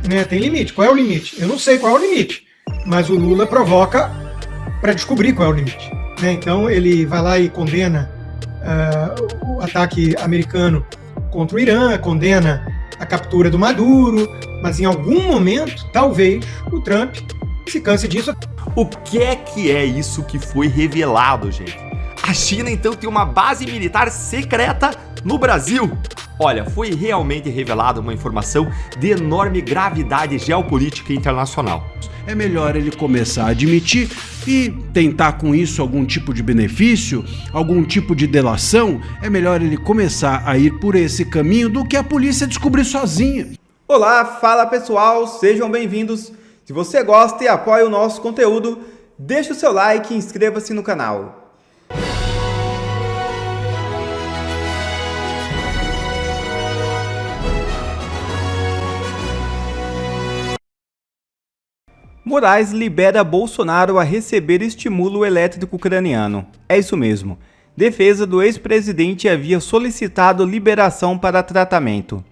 né? Tem limite. Qual é o limite? Eu não sei qual é o limite, mas o Lula provoca para descobrir qual é o limite, né? Então ele vai lá e condena o ataque americano contra o Irã, condena a captura do Maduro, mas em algum momento, talvez, o Trump se canse disso. O que é isso que foi revelado, gente? A China então tem uma base militar secreta no Brasil. Olha, foi realmente revelada uma informação de enorme gravidade geopolítica internacional. É melhor ele começar a admitir e tentar com isso algum tipo de benefício, algum tipo de delação. É melhor ele começar a ir por esse caminho do que a polícia descobrir sozinha. Olá, fala pessoal, sejam bem-vindos. Se você gosta e apoia o nosso conteúdo, deixe o seu like e inscreva-se no canal. Moraes libera Bolsonaro a receber estímulo elétrico ucraniano. É isso mesmo. Defesa do ex-presidente havia solicitado liberação para tratamento.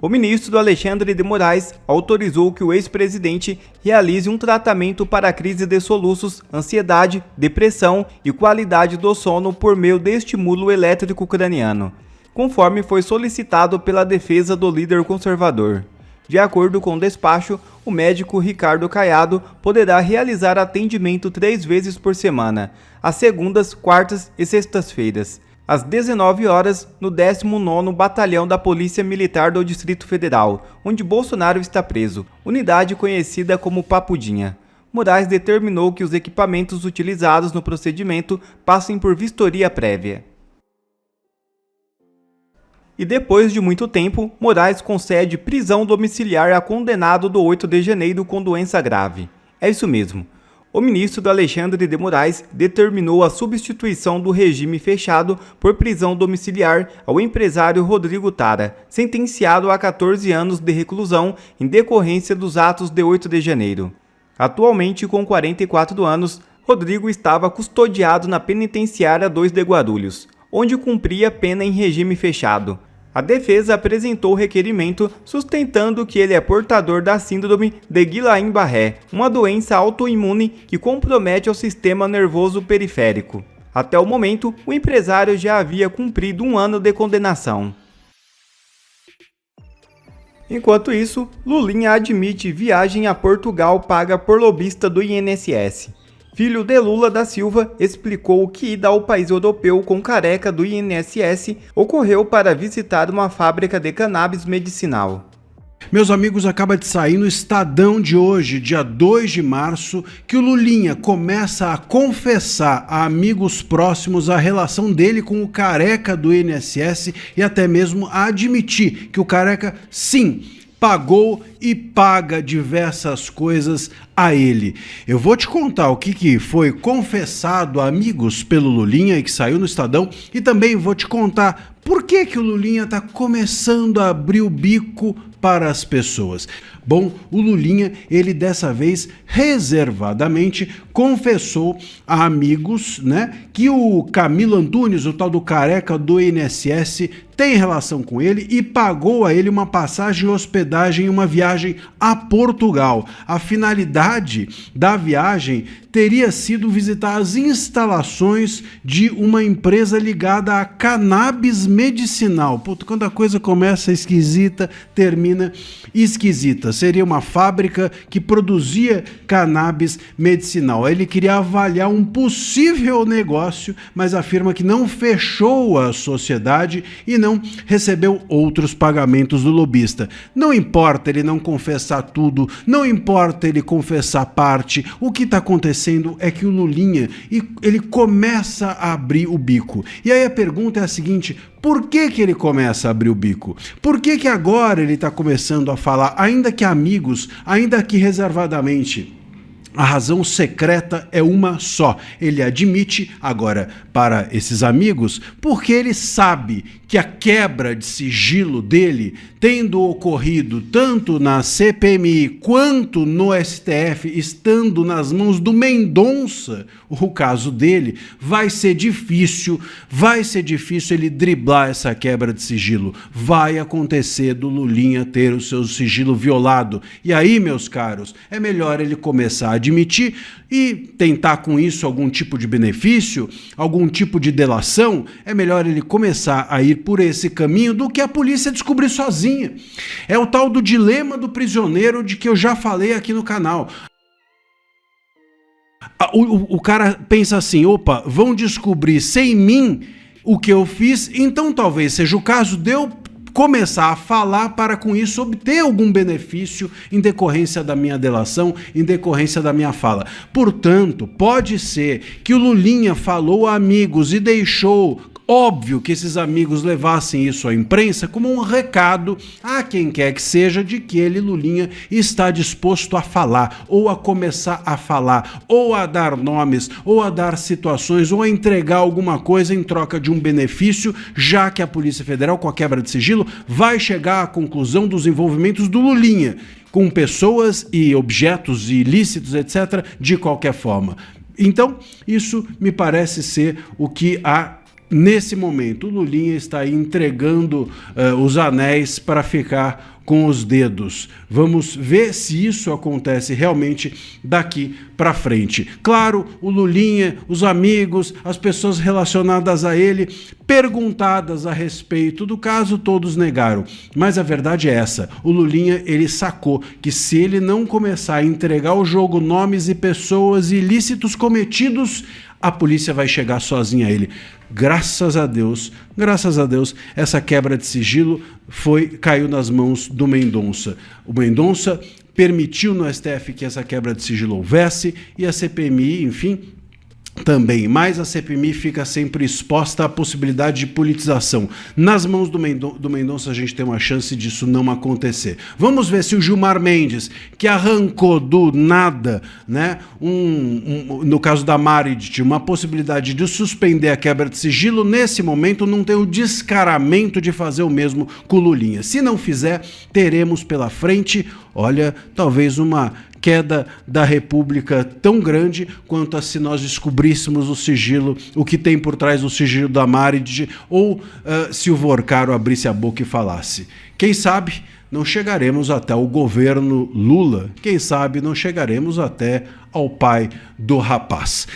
O ministro Alexandre de Moraes autorizou que o ex-presidente realize um tratamento para a crise de soluços, ansiedade, depressão e qualidade do sono por meio de estímulo elétrico ucraniano, conforme foi solicitado pela defesa do líder conservador. De acordo com o despacho, o médico Ricardo Caiado poderá realizar atendimento 3 vezes por semana, às segundas, quartas e sextas-feiras, às 19 horas, no 19º Batalhão da Polícia Militar do Distrito Federal, onde Bolsonaro está preso, unidade conhecida como Papudinha. Moraes determinou que os equipamentos utilizados no procedimento passem por vistoria prévia. E depois de muito tempo, Moraes concede prisão domiciliar a condenado do 8 de janeiro com doença grave. É isso mesmo. O ministro Alexandre de Moraes determinou a substituição do regime fechado por prisão domiciliar ao empresário Rodrigo Tara, sentenciado a 14 anos de reclusão em decorrência dos atos de 8 de janeiro. Atualmente, com 44 anos, Rodrigo estava custodiado na penitenciária 2 de Guarulhos, onde cumpria pena em regime fechado. A defesa apresentou o requerimento sustentando que ele é portador da síndrome de Guillain-Barré, uma doença autoimune que compromete o sistema nervoso periférico. Até o momento, o empresário já havia cumprido 1 ano de condenação. Enquanto isso, Lulinha admite viagem a Portugal paga por lobista do INSS. Filho de Lula da Silva explicou que ida ao país europeu com careca do INSS ocorreu para visitar uma fábrica de cannabis medicinal. Meus amigos, acaba de sair no Estadão de hoje, dia 2 de março, que o Lulinha começa a confessar a amigos próximos a relação dele com o careca do INSS e até mesmo a admitir que o careca, sim, pagou e paga diversas coisas a ele. Eu vou te contar o que foi confessado a amigos pelo Lulinha e que saiu no Estadão, e também vou te contar por que o Lulinha está começando a abrir o bico para as pessoas. Bom, o Lulinha, ele dessa vez reservadamente confessou a amigos, né, que o Camilo Antunes, o tal do careca do INSS, tem relação com ele e pagou a ele uma passagem e hospedagem em uma viagem a Portugal. A finalidade da viagem teria sido visitar as instalações de uma empresa ligada a cannabis medicinal. Puta, quando a coisa começa esquisita, termina esquisita. Seria uma fábrica que produzia cannabis medicinal. Ele queria avaliar um possível negócio, mas afirma que não fechou a sociedade e não recebeu outros pagamentos do lobista. Não importa ele não confessar tudo, não importa ele confessar parte, o que está acontecendo é que o Lulinha, ele começa a abrir o bico. E aí a pergunta é a seguinte: por que ele começa a abrir o bico? Por que agora ele está começando a falar, ainda que amigos, ainda que reservadamente? A razão secreta é uma só. Ele admite agora para esses amigos porque ele sabe que a quebra de sigilo dele tendo ocorrido tanto na CPMI quanto no STF, estando nas mãos do Mendonça, o caso dele, vai ser difícil ele driblar essa quebra de sigilo. Vai acontecer do Lulinha ter o seu sigilo violado. E aí, meus caros, é melhor ele começar a admitir e tentar com isso algum tipo de benefício, algum tipo de delação. É melhor ele começar a ir por esse caminho do que a polícia descobrir sozinha. É o tal do dilema do prisioneiro de que eu já falei aqui no canal. O cara pensa assim, opa, vão descobrir sem mim o que eu fiz, então talvez seja o caso de eu começar a falar para com isso obter algum benefício em decorrência da minha delação, em decorrência da minha fala. Portanto, pode ser que o Lulinha falou a amigos e deixou óbvio que esses amigos levassem isso à imprensa como um recado a quem quer que seja de que ele, Lulinha, está disposto a falar, ou a começar a falar, ou a dar nomes, ou a dar situações, ou a entregar alguma coisa em troca de um benefício, já que a Polícia Federal, com a quebra de sigilo, vai chegar à conclusão dos envolvimentos do Lulinha com pessoas e objetos ilícitos, etc., de qualquer forma. Então, isso me parece ser o que nesse momento, o Lulinha está aí entregando os anéis para ficar com os dedos. Vamos ver se isso acontece realmente daqui para frente. Claro, o Lulinha, os amigos, as pessoas relacionadas a ele, perguntadas a respeito do caso, todos negaram. Mas a verdade é essa, o Lulinha, ele sacou que se ele não começar a entregar ao jogo nomes e pessoas ilícitos cometidos, a polícia vai chegar sozinha a ele. Graças a Deus, essa quebra de sigilo caiu nas mãos do Mendonça. O Mendonça permitiu no STF que essa quebra de sigilo houvesse e a CPMI, enfim, também, mas a CPMI fica sempre exposta à possibilidade de politização. Nas mãos do Mendonça a gente tem uma chance disso não acontecer. Vamos ver se o Gilmar Mendes, que arrancou do nada, né, no caso da Marid, uma possibilidade de suspender a quebra de sigilo, nesse momento não tem o descaramento de fazer o mesmo com o Lulinha. Se não fizer, teremos pela frente, olha, talvez uma queda da República tão grande quanto a se nós descobríssemos o sigilo, o que tem por trás do sigilo da Marid, ou se o Vorcaro abrisse a boca e falasse. Quem sabe não chegaremos até o governo Lula, quem sabe não chegaremos até ao pai do rapaz.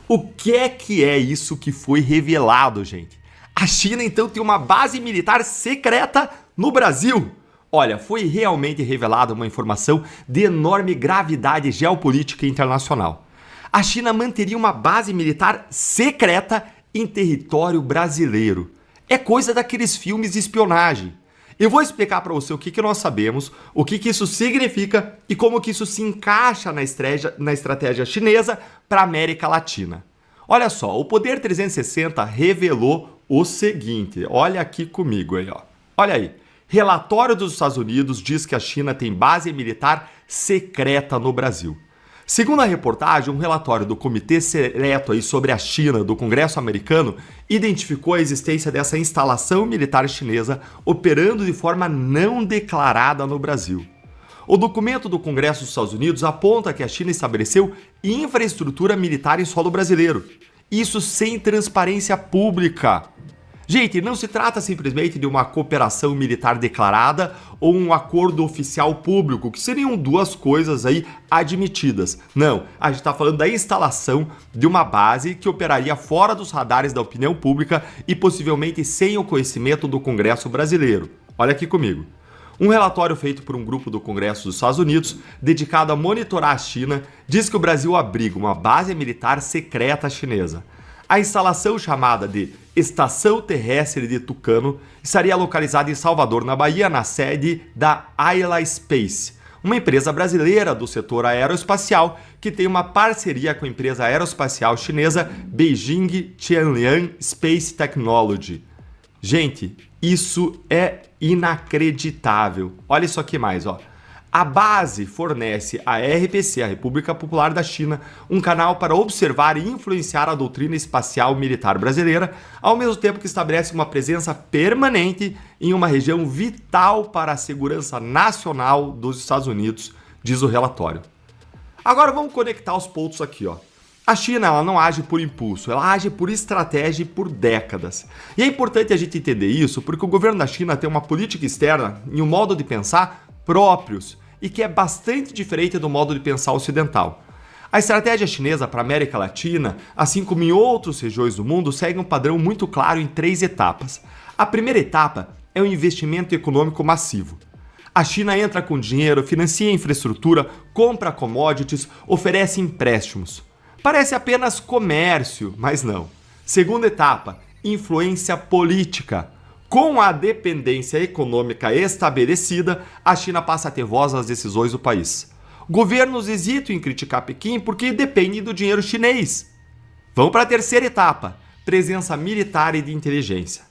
O que é isso que foi revelado, gente? A China então tem uma base militar secreta no Brasil. Olha, foi realmente revelada uma informação de enorme gravidade geopolítica internacional. A China manteria uma base militar secreta em território brasileiro. É coisa daqueles filmes de espionagem. Eu vou explicar para você o que nós sabemos, o que isso significa e como que isso se encaixa na estratégia chinesa para a América Latina. Olha só, o Poder 360 revelou o seguinte, olha aqui comigo aí, ó. Olha aí. Relatório dos Estados Unidos diz que a China tem base militar secreta no Brasil. Segundo a reportagem, um relatório do Comitê Seleto aí sobre a China do Congresso americano identificou a existência dessa instalação militar chinesa operando de forma não declarada no Brasil. O documento do Congresso dos Estados Unidos aponta que a China estabeleceu infraestrutura militar em solo brasileiro. Isso sem transparência pública. Gente, não se trata simplesmente de uma cooperação militar declarada ou um acordo oficial público, que seriam duas coisas aí admitidas. Não, a gente está falando da instalação de uma base que operaria fora dos radares da opinião pública e possivelmente sem o conhecimento do Congresso brasileiro. Olha aqui comigo. Um relatório feito por um grupo do Congresso dos Estados Unidos, dedicado a monitorar a China, diz que o Brasil abriga uma base militar secreta chinesa. A instalação, chamada de Estação Terrestre de Tucano, estaria localizada em Salvador, na Bahia, na sede da Ayla Space, uma empresa brasileira do setor aeroespacial que tem uma parceria com a empresa aeroespacial chinesa Beijing Tianliang Space Technology. Gente, isso é inacreditável. Olha isso aqui mais, ó. A base fornece à RPC, a República Popular da China, um canal para observar e influenciar a doutrina espacial militar brasileira, ao mesmo tempo que estabelece uma presença permanente em uma região vital para a segurança nacional dos Estados Unidos, diz o relatório. Agora vamos conectar os pontos aqui, ó. A China, ela não age por impulso, ela age por estratégia e por décadas. E é importante a gente entender isso porque o governo da China tem uma política externa e um modo de pensar próprios e que é bastante diferente do modo de pensar ocidental. A estratégia chinesa para a América Latina, assim como em outras regiões do mundo, segue um padrão muito claro em 3 etapas. A primeira etapa é o investimento econômico massivo. A China entra com dinheiro, financia infraestrutura, compra commodities, oferece empréstimos. Parece apenas comércio, mas não. Segunda etapa, influência política. Com a dependência econômica estabelecida, a China passa a ter voz nas decisões do país. Governos hesitam em criticar Pequim porque dependem do dinheiro chinês. Vamos para a terceira etapa, presença militar e de inteligência.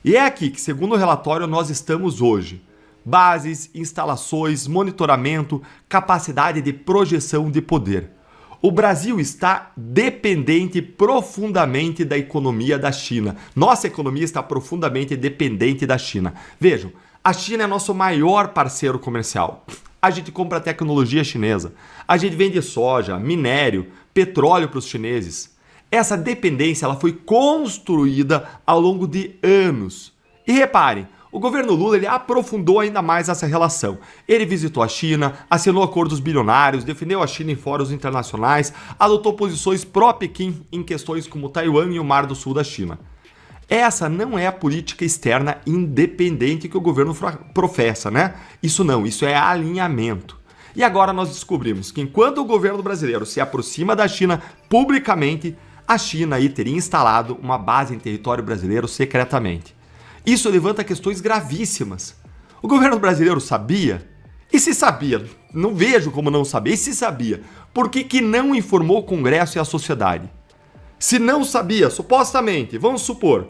E é aqui que, segundo o relatório, nós estamos hoje. Bases, instalações, monitoramento, capacidade de projeção de poder. O Brasil está dependente profundamente da economia da China. Nossa economia está profundamente dependente da China. Vejam, a China é nosso maior parceiro comercial. A gente compra tecnologia chinesa. A gente vende soja, minério, petróleo para os chineses. Essa dependência ela foi construída ao longo de anos. E reparem, o governo Lula ele aprofundou ainda mais essa relação. Ele visitou a China, assinou acordos bilionários, defendeu a China em fóruns internacionais, adotou posições pró-Pequim em questões como Taiwan e o Mar do Sul da China. Essa não é a política externa independente que o governo professa, né? Isso não, isso é alinhamento. E agora nós descobrimos que enquanto o governo brasileiro se aproxima da China publicamente, a China aí teria instalado uma base em território brasileiro secretamente. Isso levanta questões gravíssimas. O governo brasileiro sabia? E se sabia? Não vejo como não saber. E se sabia? Por que não informou o Congresso e a sociedade? Se não sabia, supostamente, vamos supor,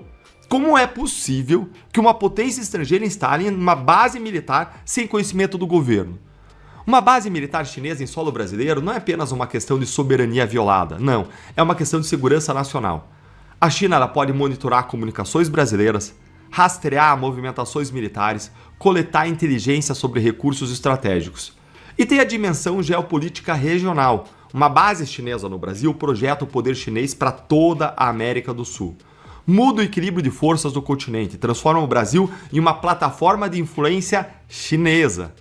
como é possível que uma potência estrangeira instale uma base militar sem conhecimento do governo? Uma base militar chinesa em solo brasileiro não é apenas uma questão de soberania violada, não. É uma questão de segurança nacional. A China ela pode monitorar comunicações brasileiras, rastrear movimentações militares, coletar inteligência sobre recursos estratégicos. E tem a dimensão geopolítica regional. Uma base chinesa no Brasil projeta o poder chinês para toda a América do Sul. Muda o equilíbrio de forças do continente, transforma o Brasil em uma plataforma de influência chinesa.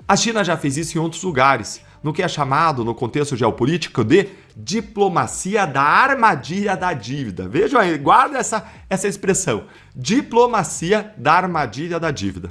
A China já fez isso em outros lugares, no que é chamado, no contexto geopolítico, de diplomacia da armadilha da dívida. Vejam aí, guarda essa expressão, diplomacia da armadilha da dívida.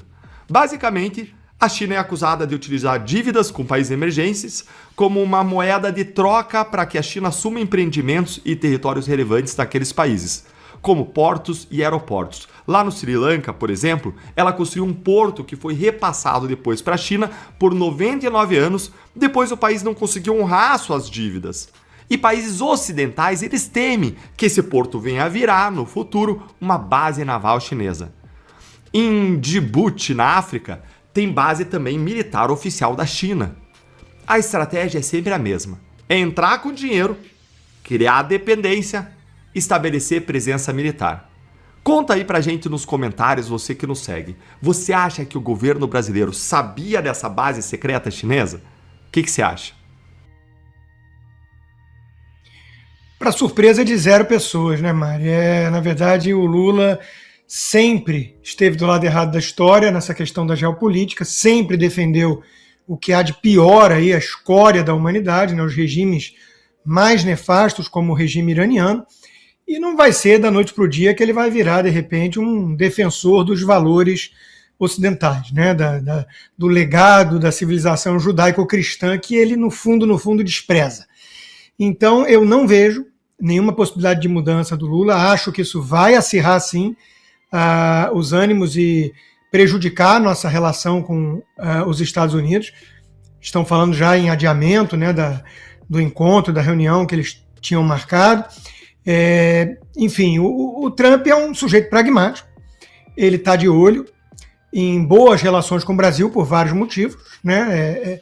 Basicamente, a China é acusada de utilizar dívidas com países emergentes como uma moeda de troca para que a China assuma empreendimentos e territórios relevantes daqueles países, como portos e aeroportos. Lá no Sri Lanka, por exemplo, ela construiu um porto que foi repassado depois para a China por 99 anos, depois o país não conseguiu honrar suas dívidas. E países ocidentais, eles temem que esse porto venha a virar, no futuro, uma base naval chinesa. Em Djibouti, na África, tem base também militar oficial da China. A estratégia é sempre a mesma. É entrar com dinheiro, criar dependência, estabelecer presença militar. Conta aí pra gente nos comentários, você que nos segue. Você acha que o governo brasileiro sabia dessa base secreta chinesa? O que você acha? Para surpresa de 0 pessoas, né, Mari? Na verdade, o Lula sempre esteve do lado errado da história nessa questão da geopolítica, sempre defendeu o que há de pior aí, a escória da humanidade, né, os regimes mais nefastos, como o regime iraniano, e não vai ser da noite para o dia que ele vai virar, de repente, um defensor dos valores ocidentais, né, do legado da civilização judaico-cristã que ele, no fundo, despreza. Então, eu não vejo nenhuma possibilidade de mudança do Lula, acho que isso vai acirrar, sim, os ânimos e prejudicar a nossa relação com os Estados Unidos. Estão falando já em adiamento, né, do encontro, da reunião que eles tinham marcado. Enfim, o Trump é um sujeito pragmático, ele está de olho, em boas relações com o Brasil por vários motivos, né?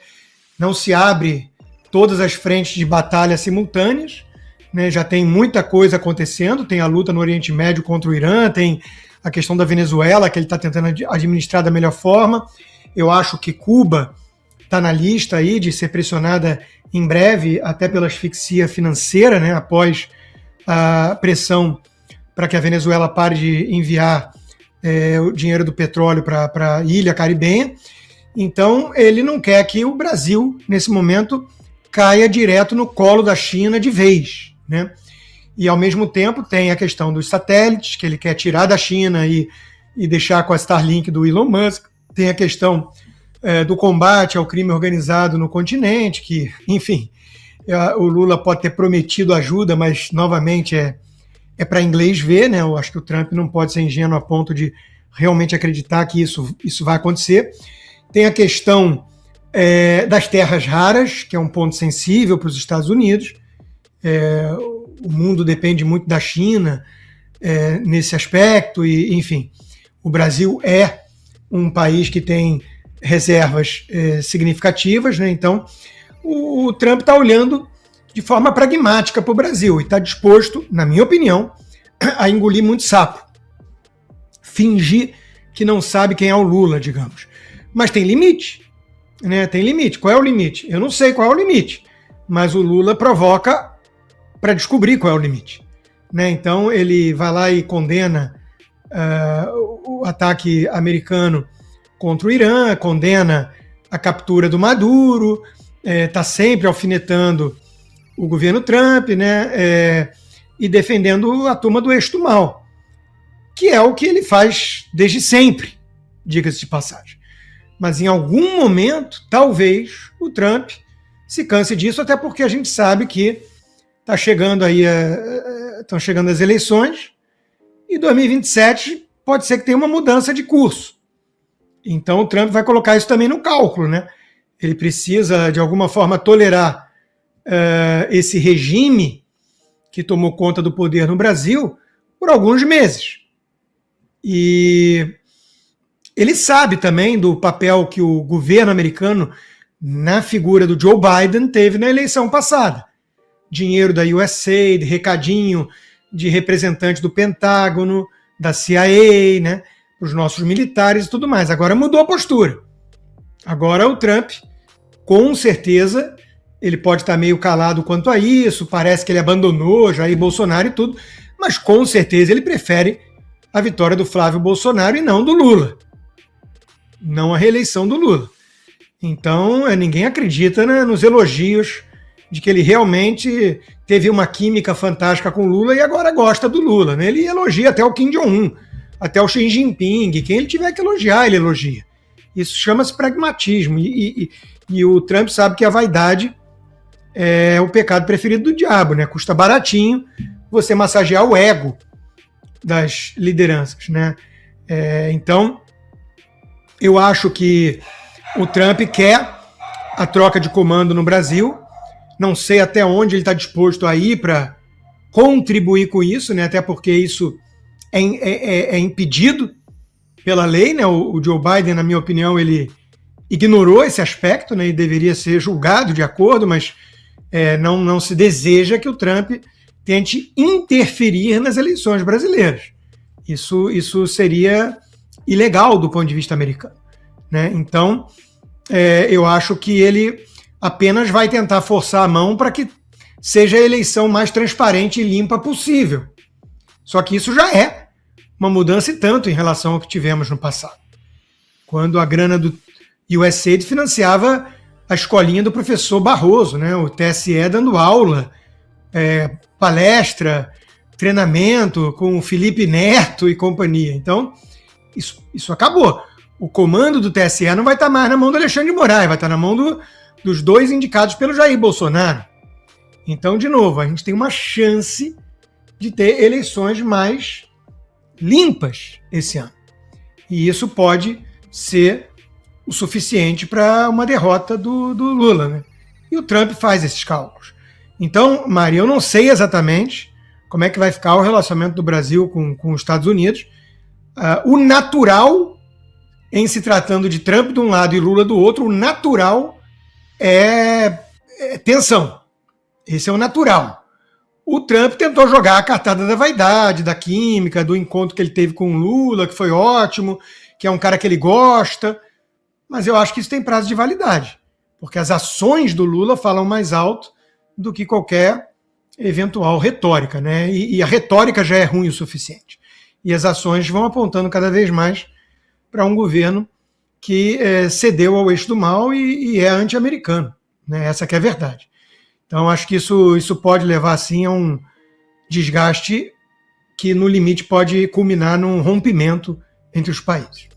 Não se abre todas as frentes de batalha simultâneas, né? Já tem muita coisa acontecendo, tem a luta no Oriente Médio contra o Irã, tem a questão da Venezuela, que ele está tentando administrar da melhor forma. Eu acho que Cuba está na lista aí de ser pressionada em breve, até pela asfixia financeira, né? Após a pressão para que a Venezuela pare de enviar o dinheiro do petróleo para a ilha caribenha. Então, ele não quer que o Brasil, nesse momento, caia direto no colo da China de vez, né? E, ao mesmo tempo, tem a questão dos satélites, que ele quer tirar da China e deixar com a Starlink do Elon Musk. Tem a questão do combate ao crime organizado no continente, que, enfim, o Lula pode ter prometido ajuda, mas, novamente, é para inglês ver, né? Eu acho que o Trump não pode ser ingênuo a ponto de realmente acreditar que isso vai acontecer. Tem a questão das terras raras, que é um ponto sensível para os Estados Unidos. O mundo depende muito da China nesse aspecto, e, enfim, o Brasil é um país que tem reservas significativas, né? Então, o Trump está olhando de forma pragmática para o Brasil e está disposto, na minha opinião, a engolir muito sapo. Fingir que não sabe quem é o Lula, digamos. Mas tem limite, né? Tem limite. Qual é o limite? Eu não sei qual é o limite, mas o Lula provoca para descobrir qual é o limite, né? Então ele vai lá e condena o ataque americano contra o Irã, condena a captura do Maduro, está sempre alfinetando o governo Trump, né? E defendendo a turma do eixo do mal, que é o que ele faz desde sempre, diga-se de passagem. Mas em algum momento, talvez, o Trump se canse disso, até porque a gente sabe que estão chegando as eleições, e 2027 pode ser que tenha uma mudança de curso. Então o Trump vai colocar isso também no cálculo, né? Ele precisa, de alguma forma, tolerar esse regime que tomou conta do poder no Brasil por alguns meses. E ele sabe também do papel que o governo americano, na figura do Joe Biden, teve na eleição passada. Dinheiro da USAID, recadinho de representante do Pentágono, da CIA, né, para os nossos militares e tudo mais. Agora mudou a postura. Agora o Trump, com certeza, ele pode estar meio calado quanto a isso, parece que ele abandonou Jair Bolsonaro e tudo, mas com certeza ele prefere a vitória do Flávio Bolsonaro e não do Lula. Não a reeleição do Lula. Então, ninguém acredita, né, nos elogios de que ele realmente teve uma química fantástica com o Lula e agora gosta do Lula, né? Ele elogia até o Kim Jong-un, até o Xi Jinping, quem ele tiver que elogiar, ele elogia. Isso chama-se pragmatismo, e o Trump sabe que a vaidade é o pecado preferido do diabo, né? Custa baratinho você massagear o ego das lideranças, né? Então, eu acho que o Trump quer a troca de comando no Brasil. Não sei até onde ele está disposto a ir para contribuir com isso, né? Até porque isso é impedido pela lei, né? O Joe Biden, na minha opinião, ele ignorou esse aspecto, né? E deveria ser julgado de acordo, mas não se deseja que o Trump tente interferir nas eleições brasileiras. Isso seria ilegal do ponto de vista americano, né? Então, eu acho que ele apenas vai tentar forçar a mão para que seja a eleição mais transparente e limpa possível. Só que isso já é uma mudança e tanto em relação ao que tivemos no passado, quando a grana do USAID financiava a escolinha do professor Barroso, né? O TSE dando aula, palestra, treinamento com o Felipe Neto e companhia. Então, isso acabou. O comando do TSE não vai estar mais na mão do Alexandre de Moraes, vai estar na mão dos dois indicados pelo Jair Bolsonaro. Então, de novo, a gente tem uma chance de ter eleições mais limpas esse ano. E isso pode ser o suficiente para uma derrota do Lula, né? E o Trump faz esses cálculos. Então, Maria, eu não sei exatamente como é que vai ficar o relacionamento do Brasil com os Estados Unidos. O natural em se tratando de Trump de um lado e Lula do outro, o natural é tensão. Esse é o natural. O Trump tentou jogar a cartada da vaidade, da química, do encontro que ele teve com o Lula, que foi ótimo, que é um cara que ele gosta, mas eu acho que isso tem prazo de validade, porque as ações do Lula falam mais alto do que qualquer eventual retórica, né? E a retórica já é ruim o suficiente. E as ações vão apontando cada vez mais para um governo que cedeu ao eixo do mal e é anti-americano, né? Essa que é a verdade. Então, acho que isso pode levar, sim, a um desgaste que, no limite, pode culminar num rompimento entre os países.